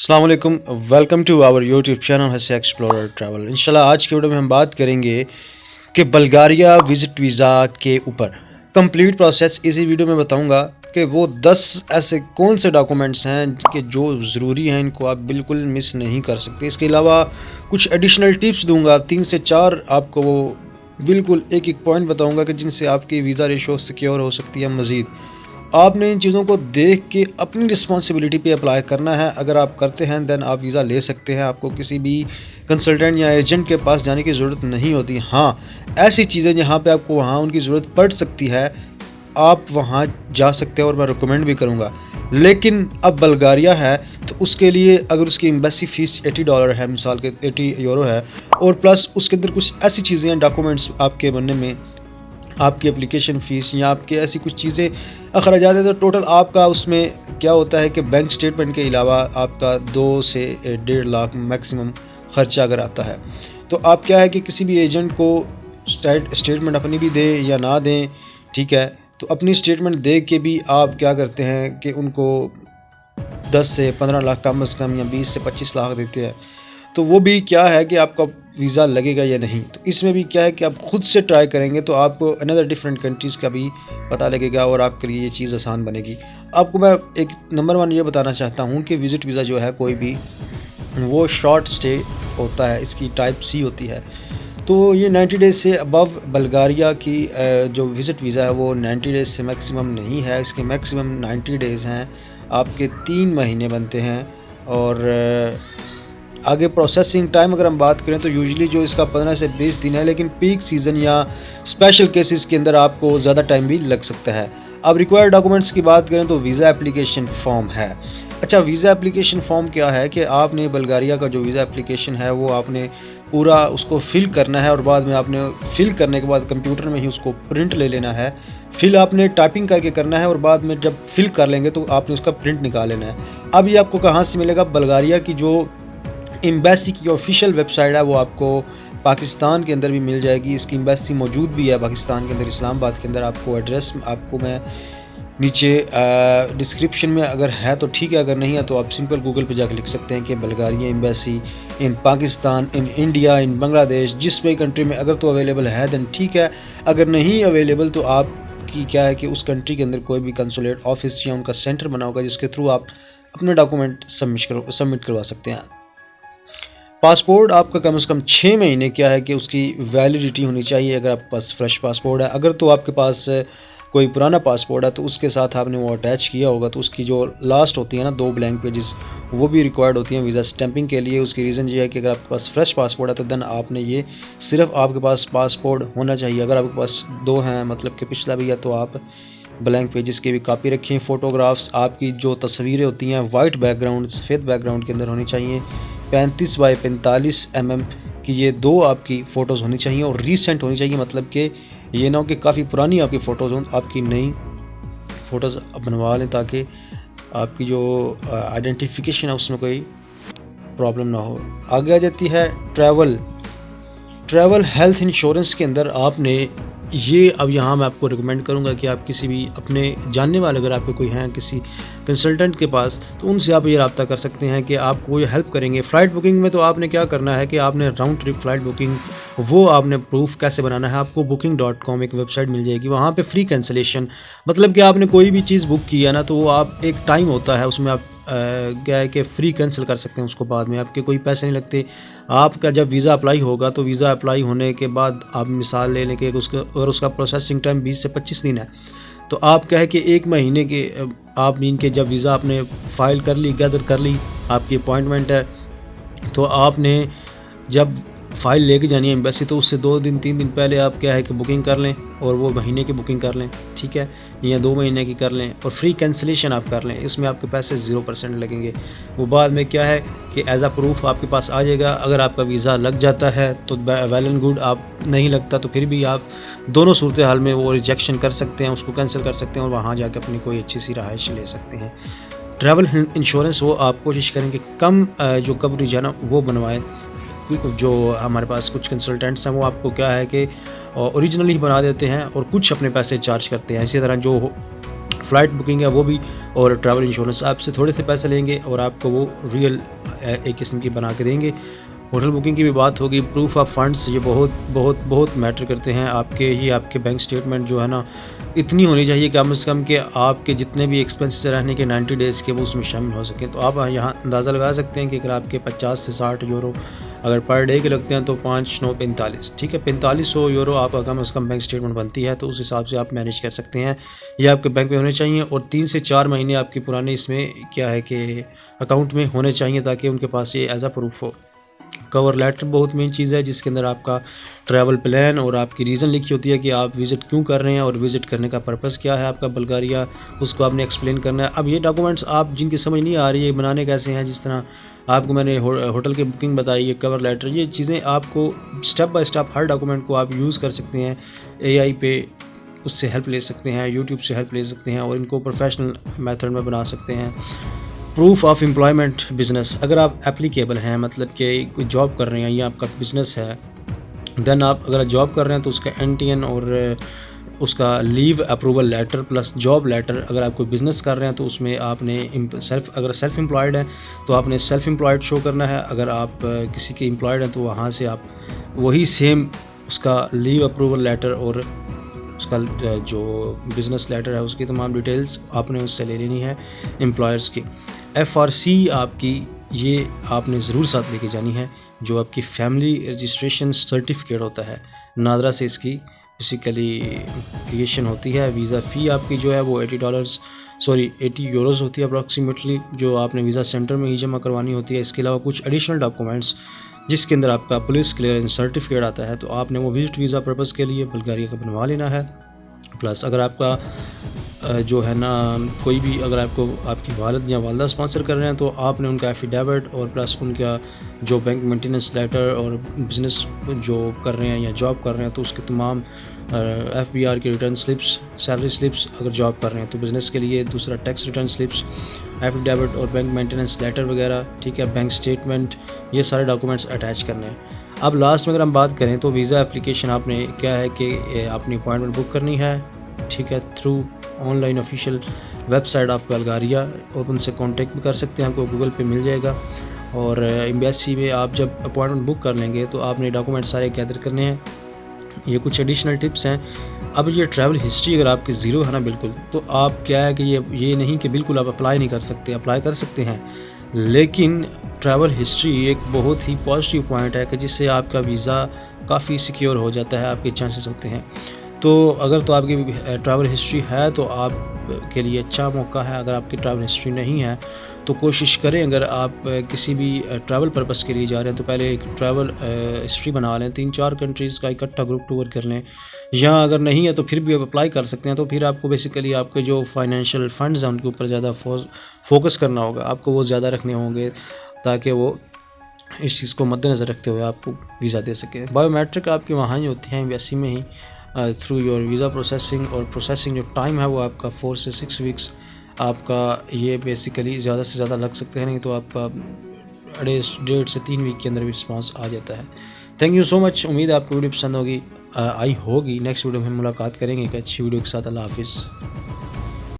अस्सलाम वालेकुम, welcome to our YouTube channel हसे एक्सप्लोरर ट्रैवल। इंशाल्लाह आज की वीडियो में हम बात करेंगे कि बल्गारिया विज़िट वीज़ा के ऊपर कंप्लीट प्रोसेस इसी वीडियो में बताऊंगा कि वो 10 ऐसे कौन से डॉक्यूमेंट्स हैं कि जो ज़रूरी हैं, इनको आप बिल्कुल मिस नहीं कर सकते। इसके अलावा कुछ एडिशनल टिप्स दूंगा, 3 से 4 आपको वो बिल्कुल एक एक पॉइंट बताऊंगा कि जिनसे आपकी वीज़ा रेशो सिक्योर हो सकती है। मज़ीद आपने इन चीज़ों को देख के अपनी रिस्पॉन्सिबिलिटी पे अप्लाई करना है। अगर आप करते हैं देन आप वीज़ा ले सकते हैं। आपको किसी भी कंसल्टेंट या एजेंट के पास जाने की ज़रूरत नहीं होती। हाँ, ऐसी चीज़ें जहाँ पे आपको वहाँ उनकी ज़रूरत पड़ सकती है, आप वहाँ जा सकते हैं और मैं रिकमेंड भी करूँगा। लेकिन अब बल्गारिया है तो उसके लिए अगर उसकी एम्बेसी फ़ीस $80 है, मिसाल के 80 यूरो है, और प्लस उसके अंदर कुछ ऐसी चीज़ें हैं, डॉक्यूमेंट्स आपके बनने में, आपकी एप्लीकेशन फ़ीस या आपके ऐसी कुछ चीज़ें अखराजात है, तो टोटल आपका उसमें क्या होता है कि बैंक स्टेटमेंट के अलावा आपका 2 से 1.5 लाख मैक्सिमम ख़र्चा अगर आता है। तो आप क्या है कि किसी भी एजेंट को स्टेटमेंट अपनी भी दें या ना दें, ठीक है, तो अपनी स्टेटमेंट दे के भी आप क्या करते हैं कि उनको 10 से 15 लाख कम से कम या 20 से 25 लाख देते हैं। तो वो भी क्या है कि आपका वीज़ा लगेगा या नहीं। तो इसमें भी क्या है कि आप खुद से ट्राई करेंगे तो आपको अनदर डिफरेंट कंट्रीज़ का भी पता लगेगा और आपके लिए ये चीज़ आसान बनेगी। आपको मैं एक नंबर 1 ये बताना चाहता हूँ कि विज़िट वीज़ा जो है कोई भी वो शॉर्ट स्टे होता है, इसकी टाइप सी होती है। तो ये 90 डेज़ से अबव बल्गारिया की जो विज़िट वीज़ा है वो 90 डेज़ से मैक्सिमम नहीं है। इसके मैक्सिमम 90 डेज़ हैं, आपके 3 महीने बनते हैं। और आगे प्रोसेसिंग टाइम अगर हम बात करें तो यूजुअली जो इसका 15 से 20 दिन है, लेकिन पीक सीज़न या स्पेशल केसेस के अंदर आपको ज़्यादा टाइम भी लग सकता है। अब रिक्वायर्ड डॉक्यूमेंट्स की बात करें तो वीज़ा एप्लीकेशन फॉर्म है। अच्छा, वीज़ा एप्लीकेशन फॉर्म क्या है कि आपने बल्गारिया का जो वीज़ा एप्लीकेशन है वो आपने पूरा उसको फ़िल करना है और बाद में आपने फ़िल करने के बाद कंप्यूटर में ही उसको प्रिंट ले लेना है। फ़िल आपने टाइपिंग करके करना है और बाद में जब फ़िल कर लेंगे तो आपने उसका प्रिंट निकाल लेना है। अब ये आपको कहाँ से मिलेगा? बल्गारिया की जो एम्बेसी की ऑफिशियल वेबसाइट है वो आपको पाकिस्तान के अंदर भी मिल जाएगी। इसकी एम्बेसी मौजूद भी है पाकिस्तान के अंदर, इस्लामाबाद के अंदर। आपको एड्रेस आपको मैं नीचे डिस्क्रिप्शन में अगर है तो ठीक है, अगर नहीं है तो आप सिंपल गूगल पे जाकर लिख सकते हैं कि Bulgaria embassy in Pakistan, in India, in Bangladesh, जिस भी कंट्री में अगर तो अवेलेबल है देन ठीक है। अगर नहीं अवेलेबल तो आपकी क्या है कि उस कंट्री के अंदर कोई भी कंसुलेट ऑफिस या उनका सेंटर बना होगा जिसके थ्रू आप अपने डॉक्यूमेंट सबमिट करवा सकते हैं। पासपोर्ट आपका कम से कम 6 महीने क्या है कि उसकी वैलिडिटी होनी चाहिए अगर आपके पास फ्रेश पासपोर्ट है। अगर तो आपके पास कोई पुराना पासपोर्ट है तो उसके साथ आपने वो अटैच किया होगा तो उसकी जो लास्ट होती है ना 2 ब्लैंक पेजेस, वो भी रिक्वायर्ड होती हैं वीज़ा स्टैंपिंग के लिए। उसकी रीज़न ये है कि अगर आपके पास फ्रेश पासपोर्ट है तो देन आपने ये सिर्फ आपके पास पासपोर्ट होना चाहिए। अगर आपके पास 2 हैं, मतलब कि पिछला भी है, तो आप ब्लैंक पेजेस की भी कापी रखें। फ़ोटोग्राफ्स आपकी जो तस्वीरें होती हैं वाइट बैकग्राउंड, सफ़ेद बैकग्राउंड के अंदर होनी चाहिए। 35 बाई 45 mm की ये 2 आपकी फ़ोटोज़ होनी चाहिए और रीसेंट होनी चाहिए, मतलब कि ये ना हो कि काफ़ी पुरानी आपकी फ़ोटोज़ हों। आपकी नई फ़ोटोज़ बनवा लें ताकि आपकी जो आइडेंटिफिकेशन है उसमें कोई प्रॉब्लम ना हो। आगे आ जाती है ट्रैवल हेल्थ इंश्योरेंस के अंदर आपने ये, अब यहाँ मैं आपको रिकमेंड करूँगा कि आप किसी भी अपने जानने वाले अगर आपके कोई हैं किसी कंसल्टेंट के पास, तो उनसे आप ये रब्ता कर सकते हैं कि आपको ये हेल्प करेंगे। फ़्लाइट बुकिंग में तो आपने क्या करना है कि आपने राउंड ट्रिप फ़्लाइट बुकिंग, वो आपने प्रूफ कैसे बनाना है। आपको booking.com एक वेबसाइट मिल जाएगी, वहाँ पे फ्री कैंसिलेशन, मतलब कि आपने कोई भी चीज़ बुक की है ना तो वो आप एक टाइम होता है उसमें आप क्या है कि फ़्री कैंसिल कर सकते हैं उसको, बाद में आपके कोई पैसे नहीं लगते। आपका जब वीज़ा अप्लाई होगा तो वीज़ा अप्लाई होने के बाद आप मिसाल ले लें कि अगर उसका प्रोसेसिंग टाइम 20 से 25 दिन है तो आप क्या है कि 1 महीने के आप मीन के जब वीज़ा आपने फ़ाइल कर ली, गैदर कर ली, आपकी अपॉइंटमेंट है, तो आपने जब फ़ाइल लेके जानी है एम्बेसी तो उससे 2 दिन 3 दिन पहले आप क्या है कि बुकिंग कर लें और वो महीने की बुकिंग कर लें, ठीक है, या 2 महीने की कर लें और फ्री कैंसिलेशन आप कर लें। इसमें आपके पैसे 0% लगेंगे। वो बाद में क्या है कि एज़ आ प्रूफ आपके पास आ जाएगा। अगर आपका वीज़ा लग जाता है तो वेल एंड गुड, आप नहीं लगता तो फिर भी आप दोनों सूरत हाल में वो रिजेक्शन कर सकते हैं, उसको कैंसिल कर सकते हैं और वहाँ जाकर अपनी कोई अच्छी सी रहाइश ले सकते हैं। ट्रैवल इंश्योरेंस वो आप कोशिश करेंगे कम जो कवरेज है ना वो बनवाएं। जो हमारे पास कुछ कंसल्टेंट्स हैं वो आपको क्या है कि ओरिजिनली ही बना देते हैं और कुछ अपने पैसे चार्ज करते हैं। इसी तरह जो फ़्लाइट बुकिंग है वो भी, और ट्रैवल इंश्योरेंस आपसे थोड़े से पैसे लेंगे और आपको वो रियल एक किस्म की बना के देंगे। होटल बुकिंग की भी बात होगी, प्रूफ ऑफ फंड्स ये बहुत बहुत बहुत मैटर करते हैं। आपके बैंक स्टेटमेंट जो है ना इतनी होनी चाहिए कम से कम कि आपके जितने भी एक्सपेंसेस रहने के 90 डेज़ के वो उसमें शामिल हो सकें। तो आप यहाँ अंदाज़ा लगा सकते हैं कि अगर आपके 50 से 60 यूरो अगर पर डे के लगते हैं तो 5 9 45, ठीक है, 4500 यूरो आपका कम से कम बैंक स्टेटमेंट बनती है। तो उस हिसाब से आप मैनेज कर सकते हैं, ये आपके बैंक में होने चाहिए। और 3 से 4 महीने आपके पुराने इसमें क्या है कि अकाउंट में होने चाहिए ताकि उनके पास ये एज अ प्रूफ हो। कवर लेटर बहुत मेन चीज़ है जिसके अंदर आपका ट्रैवल प्लान और आपकी रीज़न लिखी होती है कि आप विज़िट क्यों कर रहे हैं और विज़िट करने का पर्पस क्या है आपका बुल्गारिया, उसको आपने एक्सप्लेन करना है। अब ये डॉक्यूमेंट्स आप जिनकी समझ नहीं आ रही है बनाने कैसे हैं, जिस तरह आपको मैंने होटल की बुकिंग बताई है, कवर लेटर, ये चीज़ें आपको step by step her document को आप यूज़ कर सकते हैं। AI पे उससे हेल्प ले सकते हैं, यूट्यूब से हेल्प ले सकते हैं और इनको प्रोफेशनल मेथड में बना सकते हैं। प्रूफ ऑफ एम्प्लॉयमेंट बिज़नेस, अगर आप एप्लीकेबल हैं, मतलब कि कोई जॉब कर रहे हैं या आपका बिज़नेस है, देन आप अगर जॉब कर रहे हैं तो उसका NTN और उसका leave approval letter plus job letter. अगर आप कोई बिज़नेस कर रहे हैं तो उसमें आपने अगर सेल्फ़ एम्प्लॉयड हैं तो आपने सेल्फ़ एम्प्लॉयड शो करना है। अगर आप किसी के एम्प्लॉयड हैं तो वहाँ से आप वही सेम उसका लीव अप्रूवल लेटर और उसका जो बिज़नेस लेटर है उसकी तमाम डिटेल्स आपने उससे ले लेनी है एम्प्लॉयर्स की। FRC आपकी ये आपने ज़रूर साथ लेके जानी है, जो आपकी फैमिली रजिस्ट्रेशन सर्टिफिकेट होता है। नादरा से इसकी बेसिकली क्रिएशन होती है। वीज़ा फ़ी आपकी जो है वो $80 यूरोज़ होती है अप्रॉक्सीमेटली, जो आपने वीज़ा सेंटर में ही जमा करवानी होती है। इसके अलावा कुछ एडिशनल डॉक्यूमेंट्स जिसके अंदर आपका पुलिस क्लियरेंस सर्टिफिकेट आता है, तो आपने वो विजिट वीज़ा पर्पज़ के लिए बुल्गारिया का बनवा लेना है। प्लस अगर आपका जो है ना कोई भी अगर आपको आपकी वालिद या वालदा स्पॉन्सर कर रहे हैं तो आपने उनका एफिडेविट और प्लस उनका जो बैंक मेंटेनेंस लेटर और बिज़नेस जो कर रहे हैं या जॉब कर रहे हैं तो उसके तमाम FBR की रिटर्न स्लिप्स, सैलरी स्लिप्स अगर जॉब कर रहे हैं तो बिज़नेस के लिए, दूसरा टैक्स रिटर्न स्लिप्स, एफिडेविट और बैंक मेंटेनेंस लेटर वगैरह, ठीक है, बैंक स्टेटमेंट, ये सारे डॉक्यूमेंट्स अटैच करने हैं। अब लास्ट में अगर हम बात करें तो वीज़ा एप्लीकेशन आपने क्या है कि अपनी अपॉइंटमेंट बुक करनी है, ठीक है, through online official website of Bulgaria, और उनसे कांटेक्ट भी कर सकते हैं, आपको गूगल पे मिल जाएगा। और एम्बेसी में आप जब अपॉइंटमेंट बुक कर लेंगे तो आपने डॉक्यूमेंट सारे गैदर करने हैं। ये कुछ एडिशनल टिप्स हैं। अब ये ट्रैवल हिस्ट्री अगर आपकी ज़ीरो है ना बिल्कुल, तो आप क्या है कि ये नहीं कि बिल्कुल आप अप्लाई नहीं कर सकते, अप्लाई कर सकते हैं, लेकिन ट्रैवल हिस्ट्री एक बहुत ही पॉजिटिव पॉइंट है कि जिससे आपका वीज़ा काफ़ी सिक्योर हो जाता है, आपके चांसेस होते हैं। तो अगर तो आपकी ट्रैवल हिस्ट्री है तो आप के लिए अच्छा मौका है। अगर आपकी ट्रैवल हिस्ट्री नहीं है तो कोशिश करें, अगर आप किसी भी ट्रैवल पर्पस के लिए जा रहे हैं तो पहले एक ट्रैवल हिस्ट्री बना लें, 3-4 कंट्रीज़ का इकट्ठा ग्रुप टूर कर लें, या अगर नहीं है तो फिर भी आप अप्लाई कर सकते हैं। तो फिर आपको बेसिकली आपके जो फाइनेंशियल फंड्स हैं उनके ऊपर ज़्यादा फोकस करना होगा, आपको वो ज़्यादा रखने होंगे ताकि वो इस चीज़ को मद्देनज़र रखते हुए आपको वीज़ा दे सकें। बायोमेट्रिक आपके वहाँ ही होते हैं एम्बेसी में ही, थ्रू योर वीज़ा प्रोसेसिंग, और प्रोसेसिंग जो टाइम है वो आपका 4 से 6 वीक्स आपका ये बेसिकली ज़्यादा से ज़्यादा लग सकते हैं, नहीं तो आपका 1.5 से 3 वीक के अंदर भी रिस्पॉन्स आ जाता है। थैंक यू सो मच, उम्मीद है आपको वीडियो पसंद होगी, आई होगी। नेक्स्ट वीडियो में हम मुलाकात करेंगे एक अच्छी वीडियो के साथ। अल्लाह हाफिज़।